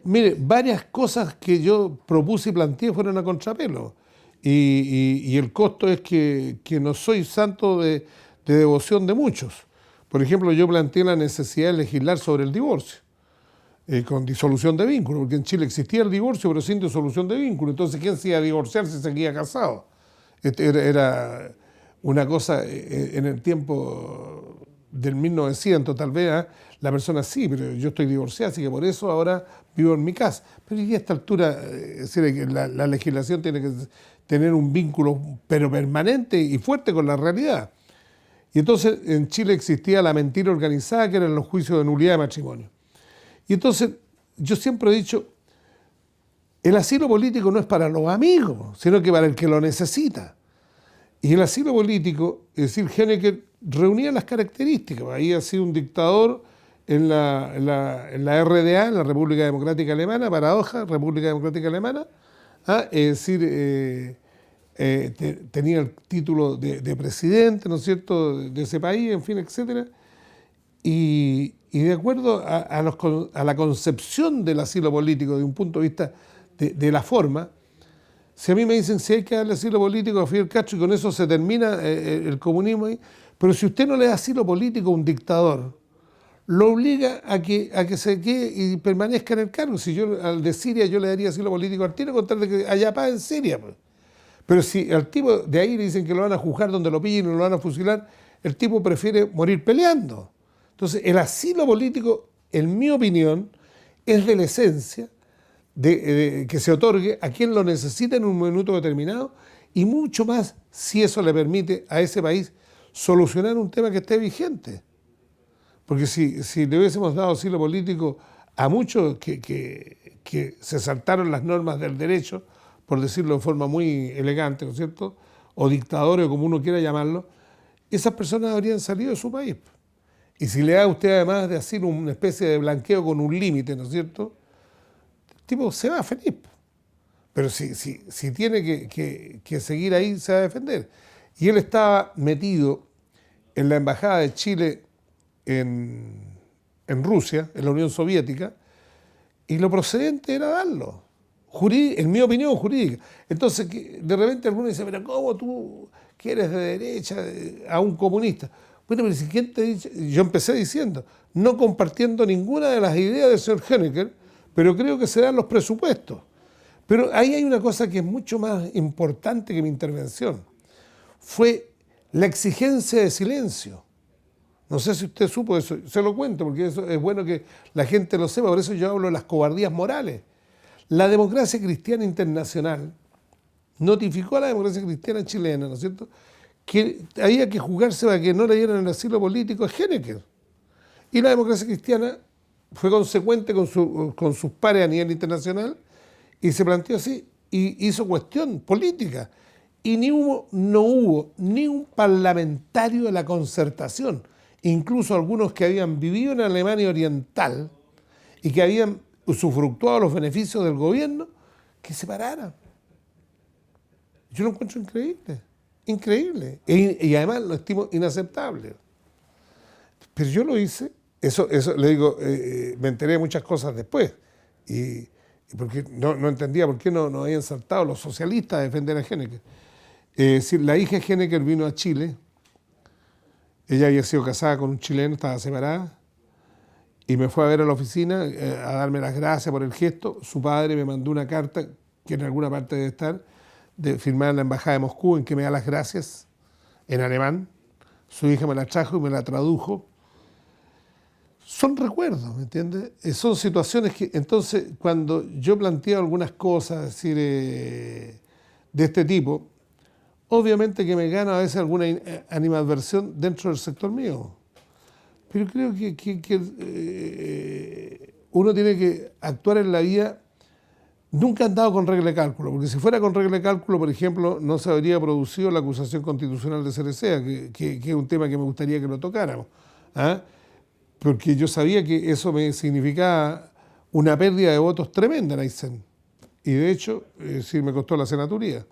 Mire, varias cosas que yo propuse y planteé fueron a contrapelo. Y el costo es que no soy santo de devoción de muchos. Por ejemplo, yo planteé la necesidad de legislar sobre el divorcio, con disolución de vínculo, porque en Chile existía el divorcio, pero sin disolución de vínculo. Entonces, ¿quién se iba a divorciar si seguía casado? Era una cosa en el tiempo del 1900, tal vez, ¿eh? La persona sí, pero yo estoy divorciada, así que por eso ahora vivo en mi casa. Pero y a esta altura, es decir, que la legislación tiene que tener un vínculo pero permanente y fuerte con la realidad. Y entonces en Chile existía la mentira organizada, que eran los juicios de nulidad de matrimonio. Y entonces yo siempre he dicho, el asilo político no es para los amigos, sino que para el que lo necesita. Y el asilo político, es decir, Honecker reunía las características. Había sido un dictador en la RDA, en la República Democrática Alemana, paradoja, República Democrática Alemana, es decir, tenía el título de presidente, ¿no es cierto?, de ese país, en fin, etcétera. Y de acuerdo a la concepción del asilo político, de un punto de vista de la forma, si a mí me dicen si hay que darle asilo político a Fidel Castro y con eso se termina el comunismo ahí, pero si usted no le da asilo político a un dictador, lo obliga a que se quede y permanezca en el cargo. Si yo al de Siria yo le daría asilo político al tiro, con tal de que haya paz en Siria, pues. Pero si al tipo de ahí le dicen que lo van a juzgar donde lo pillen y lo van a fusilar, el tipo prefiere morir peleando. Entonces, el asilo político, en mi opinión, es de la esencia que se otorgue a quien lo necesita en un minuto determinado y mucho más si eso le permite a ese país solucionar un tema que esté vigente. Porque si le hubiésemos dado asilo político a muchos que se saltaron las normas del derecho, por decirlo de forma muy elegante, ¿no es cierto?, o dictadores, o como uno quiera llamarlo, esas personas habrían salido de su país. Y si le da a usted además de asilo una especie de blanqueo con un límite, ¿no es cierto?, el tipo se va feliz. Pero si tiene que seguir ahí, se va a defender. Y él estaba metido en la embajada de Chile en Rusia, en la Unión Soviética, y lo procedente era darlo. En mi opinión, jurídica. Entonces, de repente alguno dice, pero ¿cómo tú, que eres de derecha, a un comunista? Bueno, pero si ¿quién te dice? Yo empecé diciendo, no compartiendo ninguna de las ideas del señor Honecker, pero creo que se dan los presupuestos. Pero ahí hay una cosa que es mucho más importante que mi intervención. Fue la exigencia de silencio. No sé si usted supo eso, se lo cuento, porque eso es bueno que la gente lo sepa, por eso yo hablo de las cobardías morales. La Democracia Cristiana Internacional notificó a la democracia cristiana chilena, ¿no es cierto?, que había que jugarse para que no le dieran el asilo político a Honecker. Y la democracia cristiana fue consecuente con sus pares a nivel internacional y se planteó así, y hizo cuestión política. Y no hubo ni un parlamentario de la Concertación, incluso algunos que habían vivido en Alemania Oriental y que habían usufructuado los beneficios del gobierno, que se pararan. Yo lo encuentro increíble, increíble. Y además lo estimo inaceptable. Pero yo lo hice, eso le digo, me enteré de muchas cosas después. Y porque no entendía por qué no habían saltado los socialistas a defender a Honecker. Es decir, la hija de Honecker vino a Chile, ella había sido casada con un chileno, estaba separada, y me fue a ver a la oficina a darme las gracias por el gesto. Su padre me mandó una carta, que en alguna parte debe estar, firmada en la Embajada de Moscú, en que me da las gracias en alemán. Su hija me la trajo y me la tradujo. Son recuerdos, ¿me entiendes? Son situaciones que, entonces, cuando yo planteo algunas cosas, decir, de este tipo, obviamente que me gana a veces alguna animadversión dentro del sector mío. Pero creo que uno tiene que actuar en la vida. Nunca he andado con regla de cálculo, porque si fuera con regla de cálculo, por ejemplo, no se habría producido la acusación constitucional de Cerecea, que es un tema que me gustaría que lo tocáramos. ¿Ah? Porque yo sabía que eso me significaba una pérdida de votos tremenda en Aysén. Y de hecho, sí me costó la senaturía.